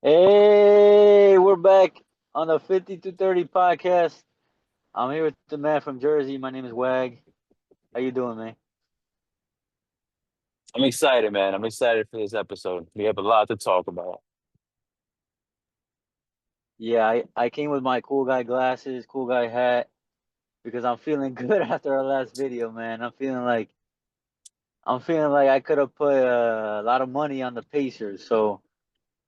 Hey, we're back on the 5230 podcast. I'm here with the man from Jersey. My name is Wag. How you doing, man? I'm excited, man. I'm excited for this episode. We have a lot to talk about. Yeah, I came with my cool guy glasses, cool guy hat, because I'm feeling good after our last video, man. I'm feeling like I could have put a lot of money on the Pacers, so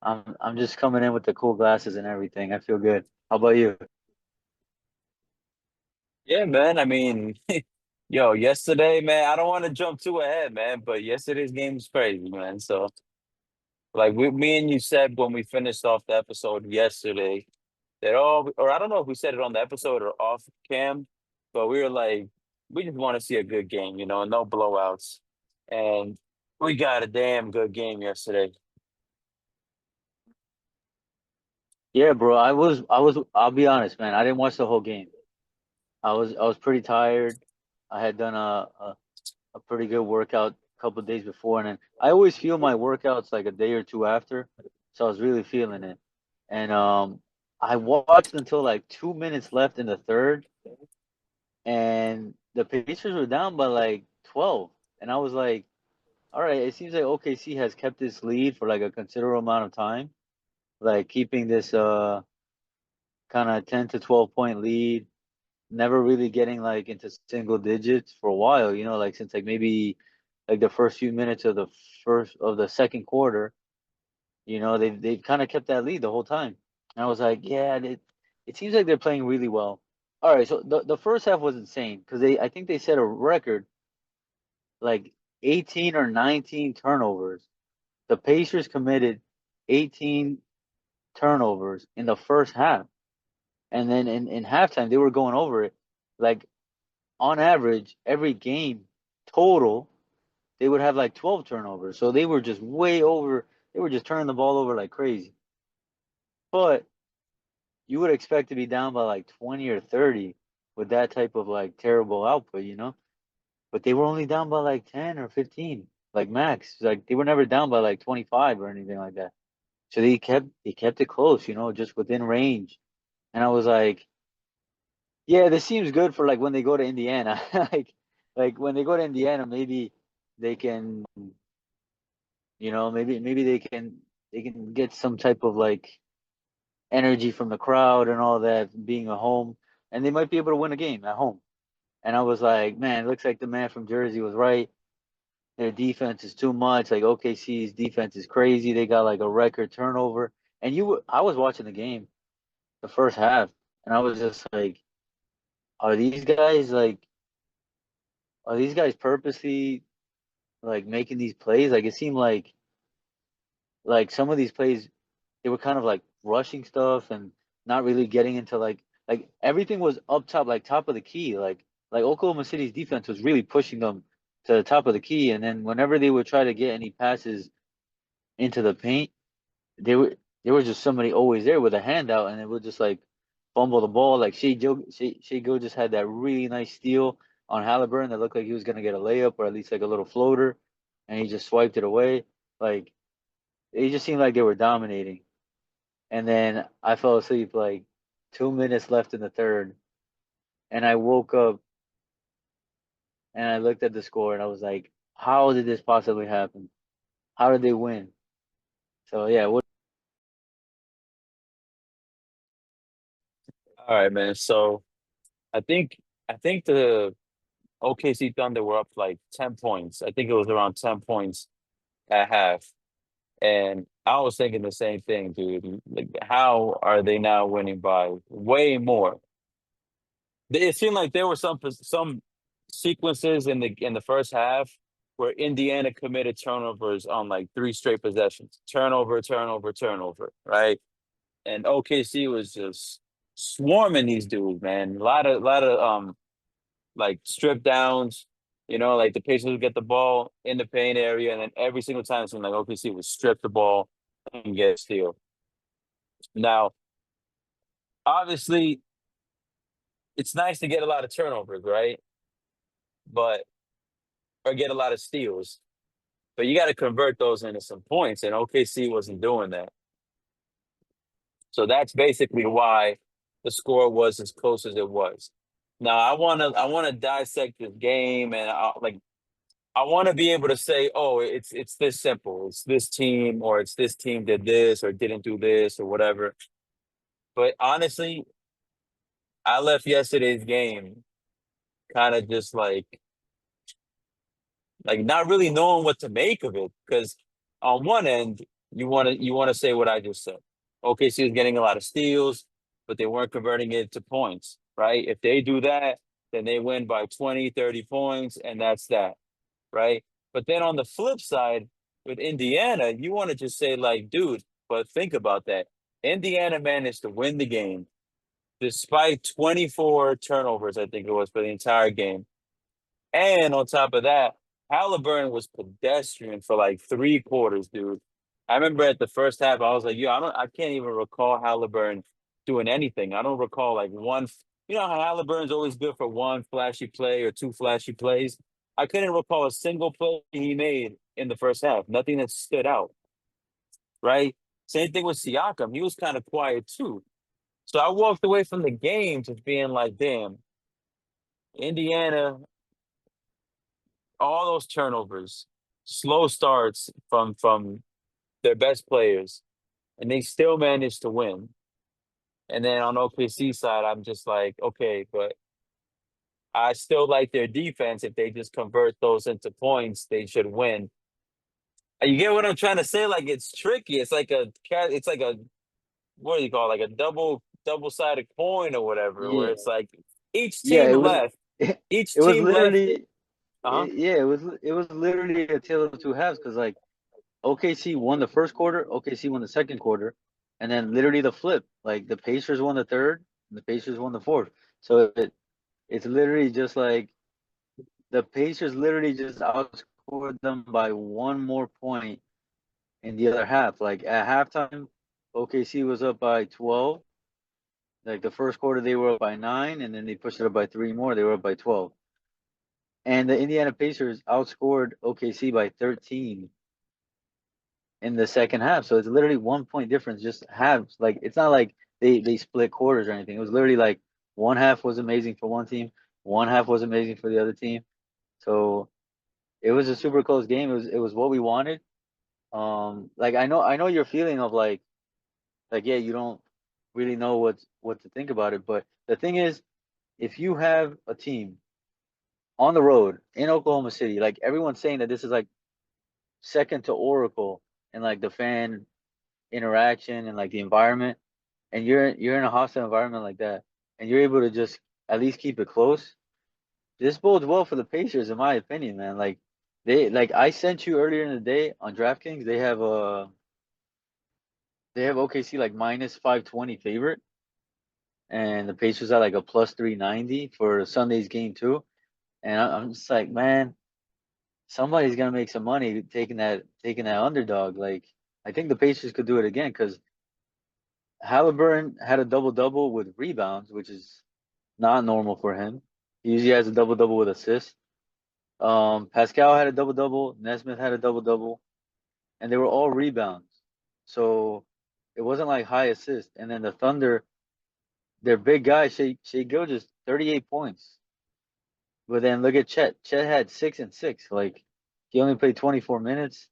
I'm just coming in with the cool glasses and everything. I feel good. How about you? Yeah, man. I mean, yo, yesterday, man, I don't want to jump too ahead, man, but yesterday's game was crazy, man. So, like, me and you said when we finished off the episode yesterday, that all, or I don't know if we said it on the episode or off cam, but we were like, we just want to see a good game, no blowouts. And we got a damn good game yesterday. Yeah, bro. I'll be honest, man. I didn't watch the whole game. I was pretty tired. I had done a pretty good workout a couple of days before, and then I always feel my workouts like a day or two after, so I was really feeling it. And I watched until like 2 minutes left in the third, and the Pacers were down by like 12, and I was like, all right, it seems like OKC has kept this lead for like a considerable amount of time, like keeping this kind of 10 to 12 point lead, never really getting like into single digits for a while, like since like maybe like the first few minutes of the second quarter, they've kind of kept that lead the whole time. And I was like, yeah, it seems like they're playing really well. All right, so the first half was insane because I think they set a record like 18 or 19 turnovers. The Pacers committed 18 turnovers in the first half. And then in halftime they were going over it. Like on average, every game total, they would have like 12 turnovers. So they were just way over. They were just turning the ball over like crazy. But you would expect to be down by like 20 or 30 with that type of like terrible output. But they were only down by like 10 or 15, like max. Like they were never down by like 25 or anything like that. So they kept it close, just within range. And I was like, yeah, this seems good for like when they go to Indiana. Like when they go to Indiana, maybe they can, maybe they can get some type of like energy from the crowd and all that being a home, and they might be able to win a game at home. And I was like, man, it looks like the man from Jersey was right. Their defense is too much. Like OKC's defense is crazy. They got like a record turnover. And I was watching the game, the first half, and I was just like, are these guys like, are these guys purposely like making these plays? Like it seemed like some of these plays they were kind of like rushing stuff and not really getting into like everything was up top, like top of the key. Like Oklahoma City's defense was really pushing them to the top of the key, and then whenever they would try to get any passes into the paint, they were there was just somebody always there with a handout, and it would just like fumble the ball. Like Shea Gill just had that really nice steal on Halliburton that looked like he was gonna get a layup or at least like a little floater, and he just swiped it away. Like it just seemed like they were dominating. And then I fell asleep like 2 minutes left in the third, and I woke up and I looked at the score and I was like, how did this possibly happen? How did they win? So yeah, what All right, man. So I think I think the OKC Thunder were up like 10 points. I think it was around 10 points at half. And I was thinking the same thing, dude. Like, how are they now winning by way more? It seemed like there were some sequences in the first half where Indiana committed turnovers on like three straight possessions. Turnover, turnover, turnover, right? And OKC was just swarming these dudes, man. A lot of like strip downs. Like the Pacers would get the ball in the paint area, and then every single time it seemed like OKC would strip the ball and get a steal. Now, obviously, it's nice to get a lot of turnovers, right? But or get a lot of steals, but you got to convert those into some points, and OKC wasn't doing that. So that's basically why the score was as close as it was. Now I wanna dissect this game, and I want to be able to say, oh, it's this simple. It's this team, or it's this team did this or didn't do this or whatever. But honestly, I left yesterday's game kind of just like not really knowing what to make of it, because on one end you want to say what I just said. OKC is getting a lot of steals, but they weren't converting it to points, right? If they do that, then they win by 20, 30 points, and that's that, right? But then on the flip side, with Indiana, you want to just say, like, dude, but think about that. Indiana managed to win the game despite 24 turnovers, I think it was, for the entire game. And on top of that, Halliburton was pedestrian for like 3 quarters, dude. I remember at the first half, I was like, yo, I can't even recall Halliburton doing anything. I don't recall like one. You know how Halliburton's always good for one flashy play or two flashy plays. I couldn't recall a single play he made in the first half. Nothing that stood out, right? Same thing with Siakam. He was kind of quiet too. So I walked away from the game just being like, damn, Indiana, all those turnovers, slow starts from their best players, and they still managed to win. And then on OKC side, I'm just like, okay, but I still like their defense. If they just convert those into points, they should win. You get what I'm trying to say? Like, it's tricky. It's like a, what do you call it? Like a double-sided coin or whatever, where Yeah, it's like each yeah. team left, each It was team left. literally, Uh-huh. yeah. It was literally a tale of two halves because like OKC won the first quarter, OKC won the second quarter, and then literally the flip. Like the Pacers won the third, and the Pacers won the fourth. So it's literally just like the Pacers literally just outscored them by one more point in the other half. Like at halftime, OKC was up by 12. Like the first quarter, they were up by 9, and then they pushed it up by three more. They were up by 12. And the Indiana Pacers outscored OKC by 13 in the second half. So it's literally 1 point difference, just halves. Like it's not like they split quarters or anything. It was literally like one half was amazing for one team, one half was amazing for the other team. So it was a super close game. It was what we wanted. Like I know your feeling of like yeah, you don't really know what to think about it. But the thing is, if you have a team on the road in Oklahoma City, like everyone's saying that this is like second to Oracle and like the fan interaction and like the environment, and you're in a hostile environment like that, and you're able to just at least keep it close. This bodes well for the Pacers, in my opinion, man. Like I sent you earlier in the day on DraftKings, they have OKC like minus 520 favorite, and the Pacers are like a plus 390 for Sunday's game too. And I'm just like, man, somebody's gonna make some money taking that underdog. Like I think the Pacers could do it again because Halliburton had a double double with rebounds, which is not normal for him. He usually has a double double with assists. Pascal had a double double. Nesmith had a double double, and they were all rebounds. So it wasn't like high assist. And then the Thunder, their big guy Shea Gilgeous, 38 points. But then look at Chet. Chet had 6 and 6. Like he only played 24 minutes.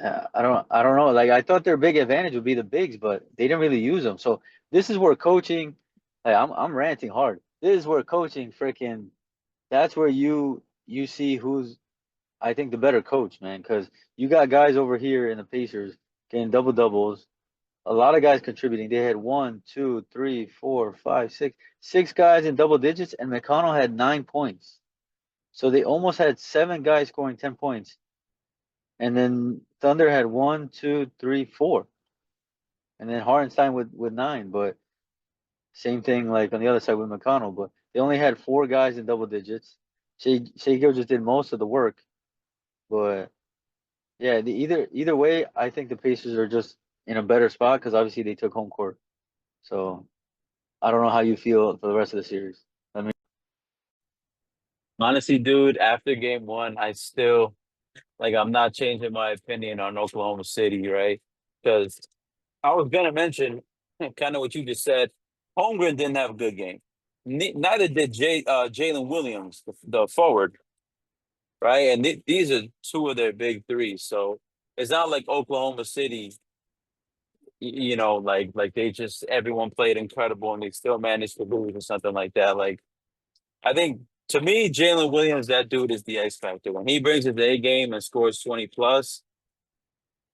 I don't know. Like I thought their big advantage would be the bigs, but they didn't really use them. So this is where coaching, like I'm ranting hard. This is where coaching freaking. That's where you see who's I think the better coach, man. Because you got guys over here in the Pacers getting double doubles. A lot of guys contributing. They had one, two, three, four, five, six guys in double digits, and McConnell had 9 points. So they almost had seven guys scoring 10 points. And then Thunder had one, two, three, four, and then Hartenstein with nine. But same thing like on the other side with McConnell. But they only had four guys in double digits. Shea just did most of the work. But yeah, either way, I think the Pacers are just in a better spot because obviously they took home court. So I don't know how you feel for the rest of the series. I mean, Honestly, dude, after game one, I still, like, I'm not changing my opinion on Oklahoma City, right? Because I was gonna mention kind of what you just said. Holmgren didn't have a good game. Neither did Jalen Williams, the forward, right? And these are two of their big threes. So it's not like Oklahoma City, like they just everyone played incredible and they still managed to lose or something like that. Like I think to me, Jalen Williams, that dude is the X factor. When he brings his A game and scores 20 plus,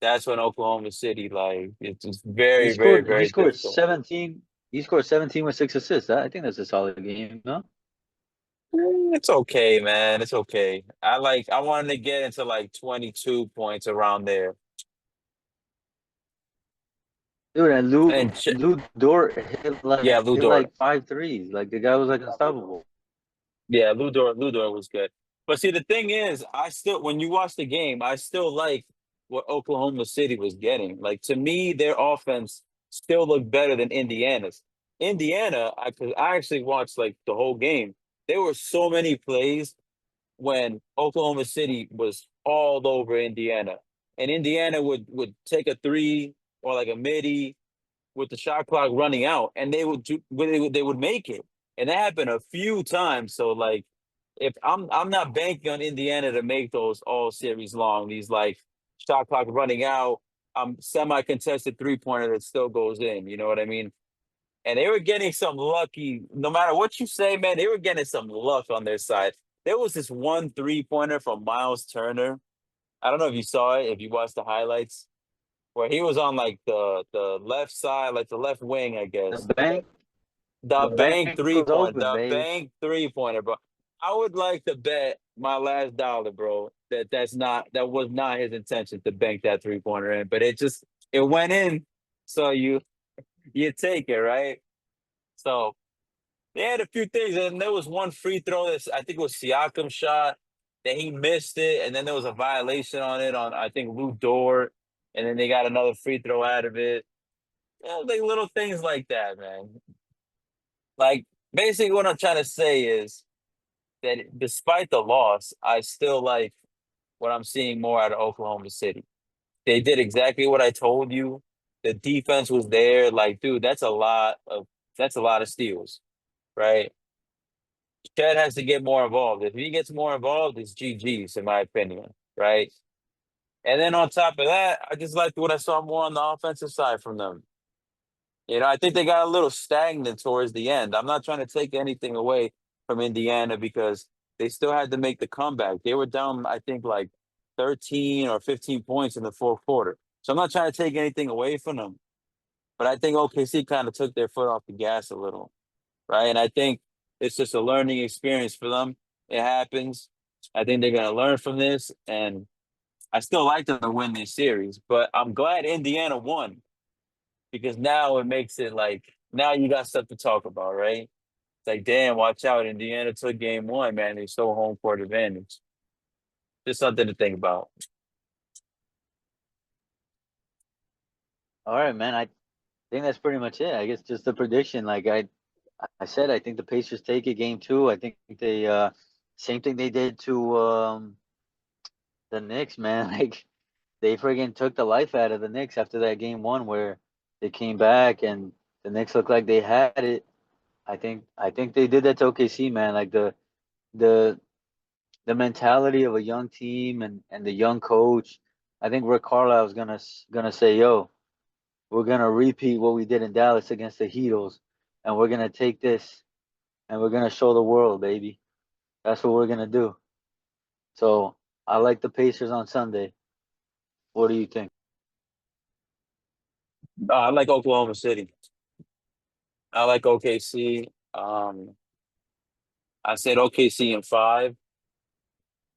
that's when Oklahoma City like it's just He very, very, scored. He very scored difficult. 17. He scored 17 with 6 assists. I think that's a solid game, no? It's okay, man. It's okay. I wanted to get into like 22 points around there. Dude, and Lou And Lou Dort hit yeah, like Lou hit Dort. like 5 threes. Like the guy was like unstoppable. Yeah, Ludor was good. But see, the thing is, I still when you watch the game, I still like what Oklahoma City was getting. Like to me, their offense still looked better than Indiana's. Indiana, cause I actually watched like the whole game. There were so many plays when Oklahoma City was all over Indiana, and Indiana would take a three or like a midi with the shot clock running out, and they would make it, and that happened a few times. So like, if I'm not banking on Indiana to make those all series long, these like shot clock running out, semi contested 3-pointer that still goes in. You know what I mean? And they were getting some lucky. No matter what you say, man, they were getting some luck on their side. There was this one 3-pointer from Miles Turner. I don't know if you saw it, if you watched the highlights, where he was on like the left side, like the left wing, I The guess. bank, The the bank bank was open, the baby. bank 3-pointer, bro. I would like to bet my last dollar, bro, that was not his intention to bank that 3-pointer in, but it went in. So you take it, right? So they had a few things, and there was one free throw that I think it was Siakam shot that he missed it, and then there was a violation on it on I think Lou Dort, and then they got another free throw out of it. Like little things like that, man. Like basically, what I'm trying to say is that despite the loss, I still like what I'm seeing more out of Oklahoma City. They did exactly what I told you. The defense was there. Like, dude, that's a lot of steals, right? Chad has to get more involved. If he gets more involved, it's GG's in my opinion, right? And then on top of that, I just liked what I saw more on the offensive side from them. I think they got a little stagnant towards the end. I'm not trying to take anything away from Indiana because they still had to make the comeback. They were down, I think, like 13 or 15 points in the fourth quarter. So I'm not trying to take anything away from them. But I think OKC kind of took their foot off the gas a little, right? And I think it's just a learning experience for them. It happens. I think they're going to learn from this. And I still like them to win this series, but I'm glad Indiana won because now it makes it like now you got stuff to talk about, right? It's like, damn, watch out. Indiana took game one, man. They stole home court advantage. Just something to think about. All right, man. I think that's pretty much it. I guess just the prediction. Like I said, I think the Pacers take it game two. I think they same thing they did to the Knicks, man. Like they friggin' took the life out of the Knicks after that game one where they came back and the Knicks looked like they had it. I think they did that to OKC, man. Like the the mentality of a young team and the young coach. I think Rick Carlisle's gonna say, "Yo, we're gonna repeat what we did in Dallas against the Heatles, and we're gonna take this and we're gonna show the world, baby. That's what we're gonna do." So I like the Pacers on Sunday. What do you think? I like Oklahoma City. I like OKC. I said OKC in five.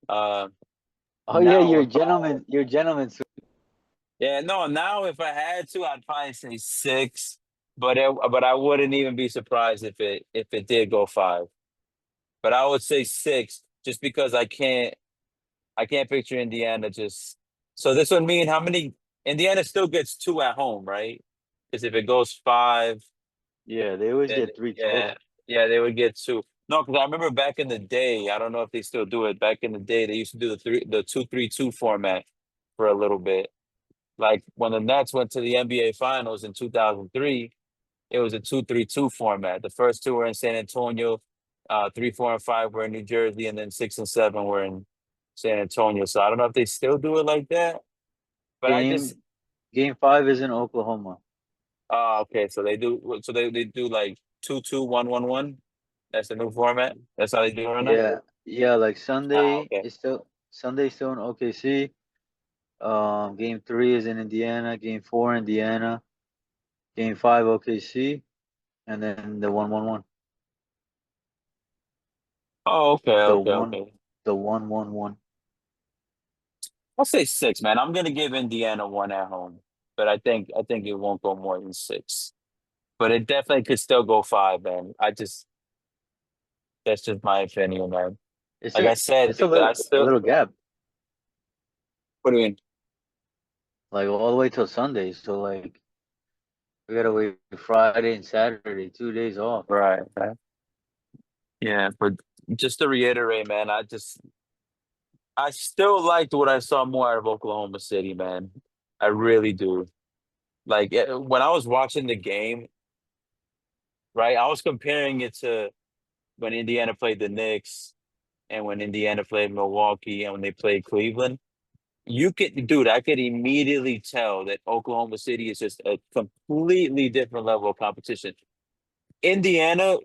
Uh, Oh yeah, now, you're a gentleman. You're a gentleman. yeah, no, now if I had to, I'd probably say six, but I wouldn't even be surprised if it did go five. But I would say six, just because I can't picture Indiana just. So this would mean how many Indiana still gets two at home, right? Because if it goes five, Yeah, they always then get three yeah, total. yeah, they would get two. No, because I remember back in the day, I don't know if they still do it. Back in the day, they used to do the 2-3-2 format for a little bit. Like when the Nets went to the NBA Finals in 2003, it was a 2-3-2 format. The first two were in San Antonio, 3, 4, and 5 were in New Jersey, and then 6 and 7 were in San Antonio. So I don't know if they still do it like that, but I just Game 5 is in Oklahoma. okay. So they do. So they do like 2-2-1-1-1. That's the new format. That's how they do it right now. Yeah, yeah. Like Okay. Sunday still in OKC. Game 3 is in Indiana. Game 4 Indiana. Game 5 OKC, and then the 1-1-1. Oh, okay, The okay, one okay. the 1-1-1. I'll say 6, man. I'm gonna give Indiana one at home, but I think it won't go more than 6. But it definitely could still go 5, man. That's just my opinion, man. It's Like I a said, it's a dude, I still. little gap, What do you mean? like all the way till Sunday. So like we gotta wait Friday and Saturday, 2 days off. Right, right. Yeah, but just to reiterate, man, I still liked what I saw more out of Oklahoma City, man. I really do. Like when I was watching the game, right? I was comparing it to when Indiana played the Knicks and when Indiana played Milwaukee and when they played Cleveland. Dude, I could immediately tell that Oklahoma City is just a completely different level of competition. Indiana,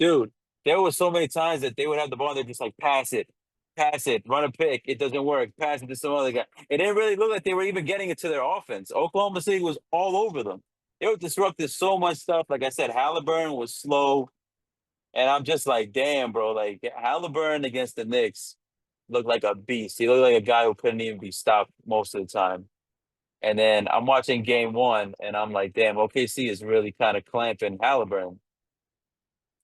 dude, there were so many times that they would have the ball, and they're just like, pass it, run a pick. It doesn't work. Pass it to some other guy. It didn't really look like they were even getting it to their offense. Oklahoma City was all over them. They were disrupting so much stuff. Like I said, Halliburton was slow. And I'm just like, damn, bro. Like Halliburton against the Knicks looked like a beast. He looked like a guy who couldn't even be stopped most of the time. And then I'm watching game one, and I'm like, damn, OKC is really kind of clamping Halliburton.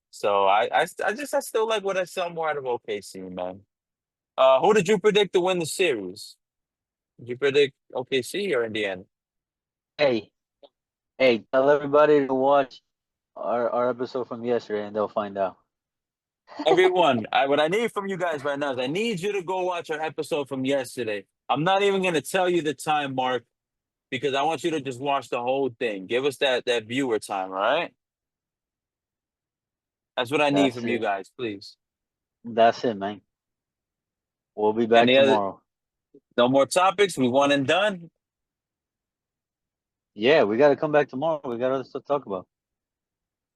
So I still like what I saw more out of OKC, man. Who did you predict to win the series? Did you predict OKC or Indiana? Hey, hey, tell everybody to watch our episode from yesterday, and they'll find out. Everyone, what I need from you guys right now is I need you to go watch our episode from yesterday. I'm not even going to tell you the time, Mark, because I want you to just watch the whole thing. Give us that viewer time, all right? That's what I need That's from you it. guys, please. That's it, man. We'll be back Any other tomorrow. no more topics? We one and done? Yeah, we got to come back tomorrow. We got other stuff to talk about.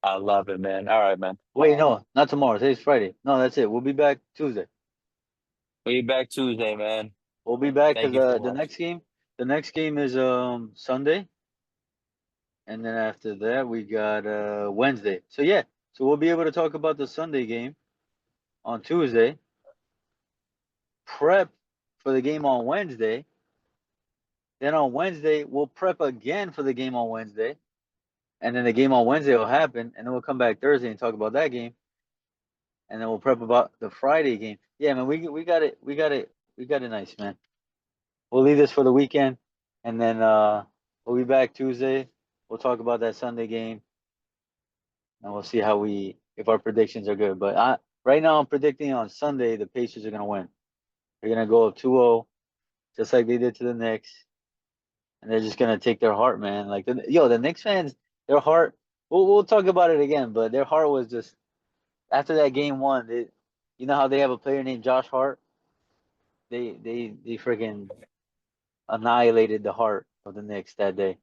I love it, man. All right, man. Wait, no, not tomorrow. Today's Friday. No, that's it. We'll be back Tuesday. We back Tuesday, man. We'll be back because Thank you so the much. next game is Sunday, and then after that we got Wednesday. So yeah, so we'll be able to talk about the Sunday game on Tuesday, prep for the game on Wednesday. Then on Wednesday we'll prep again for the game on Wednesday, and then the game on Wednesday will happen, and then we'll come back Thursday and talk about that game, and then we'll prep about the Friday game. Yeah, man, we got it nice, man. We'll leave this for the weekend, and then we'll be back Tuesday. We'll talk about that Sunday game, and we'll see how we if our predictions are good. But right now I'm predicting on Sunday the Pacers are gonna win. They're gonna go up 2-0, just like they did to the Knicks, and they're just gonna take their heart, man. Like the Knicks fans, their heart. We'll talk about it again, but their heart was just after that game one. You know how they have a player named Josh Hart. They freaking annihilated the heart of the Knicks that day.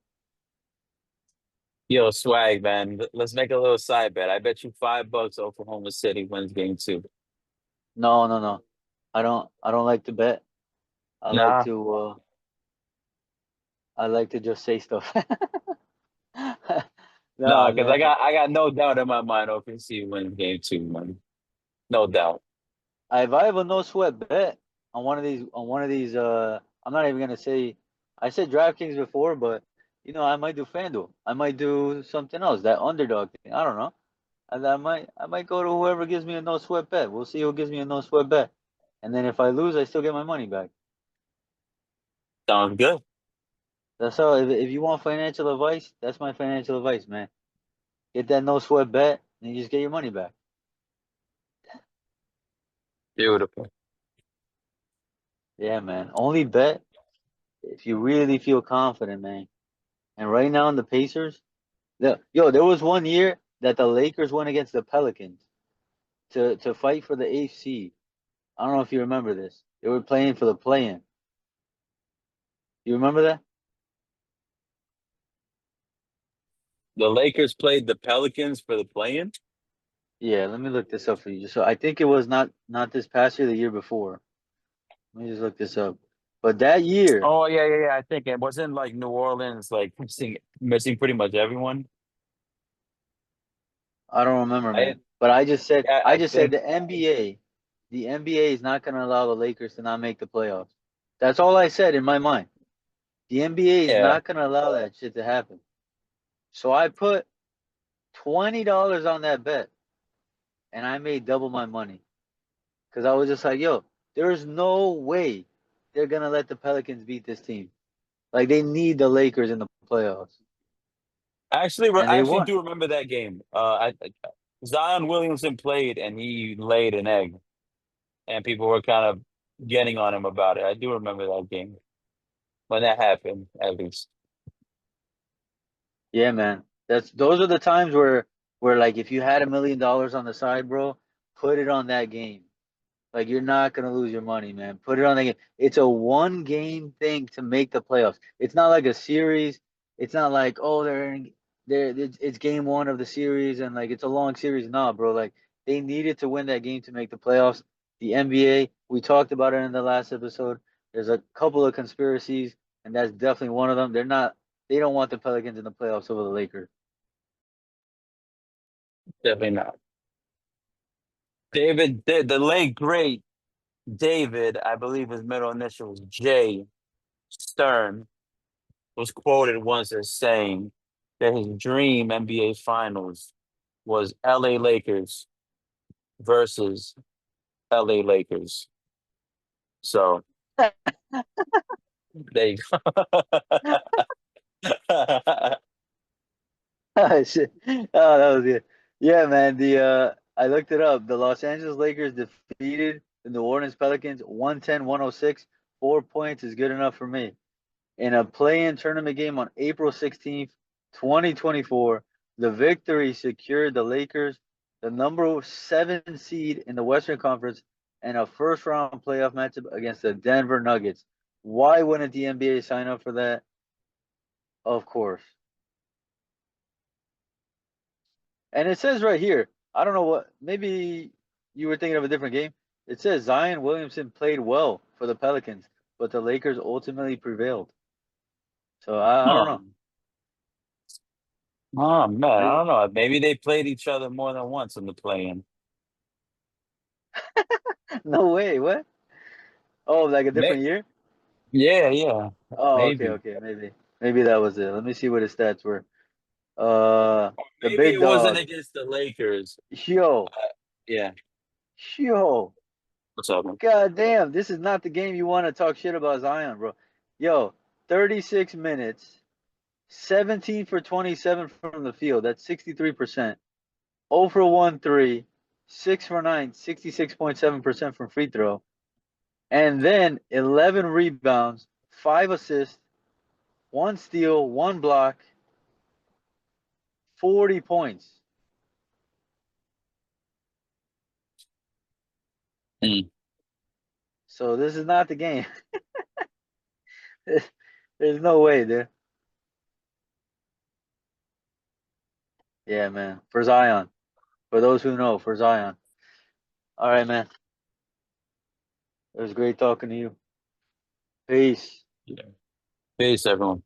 Yo, swag, man. Let's make a little side bet. I bet you $5 Oklahoma City wins game two. No, no, no. I don't like to bet. I like Nah, to I like to just say stuff. nah, No, because man. I got no doubt in my mind OKC wins game two, man. No doubt. If I have a no sweat bet on one of these I'm not even gonna say I said DraftKings before, but I might do FanDuel. I might do something else, that underdog thing. I don't know. And I might go to whoever gives me a no sweat bet. We'll see who gives me a no sweat bet. And then if I lose, I still get my money back. Sounds good. That's all. If you want financial advice, that's my financial advice, man. Get that no sweat bet, and you just get your money back. Beautiful. Yeah, man. Only bet if you really feel confident, man. And right now in the Pacers, there was one year that the Lakers went against the Pelicans to fight for the eighth seed. I don't know if you remember this. They were playing for the play-in. You remember that? The Lakers played the Pelicans for the play-in. Yeah, let me look this up for you. Just so I think it was not this past year, the year before. Let me just look this up. But that year, Oh yeah. I think it wasn't like New Orleans like missing pretty much everyone. I don't remember, I man. But I just said yeah, I I just said think the NBA is not going to allow the Lakers to not make the playoffs. That's all I said in my mind. The NBA is yeah. not going to allow that shit to happen. So I put $20 on that bet and I made double my money because I was just like, yo, there's no way they're going to let the Pelicans beat this team. Like they need the Lakers in the playoffs. And I they actually won. do remember that game. Zion Williamson played and he laid an egg, and people were kind of getting on him about it. I do remember that game when that happened, at least. Yeah, man. Those are the times where like if you had $1 million on the side, bro, put it on that game. Like you're not gonna lose your money, man. Put it on that game. It's a one game thing to make the playoffs. It's not like a series. It's not like oh it's game one of the series and like it's a long series. Nah, bro. Like they needed to win that game to make the playoffs. The NBA, we talked about it in the last episode. There's a couple of conspiracies, and that's definitely one of them. They don't want the Pelicans in the playoffs over the Lakers. Definitely not. David, the late great David, I believe his middle initial was J. Stern, was quoted once as saying that his dream NBA Finals was LA Lakers versus LA Lakers. So there you go. Oh, shit. Oh, that was good. Yeah, man. I looked it up. The Los Angeles Lakers defeated the New Orleans Pelicans 110-106. 4 points is good enough for me. In a play-in tournament game on April 16th, 2024, the victory secured the Lakers the number 7 seed in the Western Conference and a first round playoff matchup against the Denver Nuggets. Why wouldn't the NBA sign up for that? Of course. And it says right here, I don't know what, maybe you were thinking of a different game. It says Zion Williamson played well for the Pelicans, but the Lakers ultimately prevailed. So I don't know. Oh, oh man, I Maybe, don't know. Maybe they played each other more than once in the play-in. no way. What? Oh, like a May different year? yeah, Oh, okay, maybe. okay, maybe that was it. Let me see what his stats were. Uh, the Maybe big it wasn't dog. against the Lakers. Yo, Yeah. yo. What's up, man? God damn, this is not the game you want to talk shit about Zion, bro. Yo, 36 minutes, 17 for 27 from the field. That's 63%. 0 for 1 3, 6 for 9, 66.7% from free throw. And then 11 rebounds, 5 assists, 1 steal, 1 block, 40 points. Mm. So this is not the game. There's no way, dude. Yeah, man. For Zion. For those who know, for Zion. All right, man. It was great talking to you. Peace. Yeah. Peace, everyone.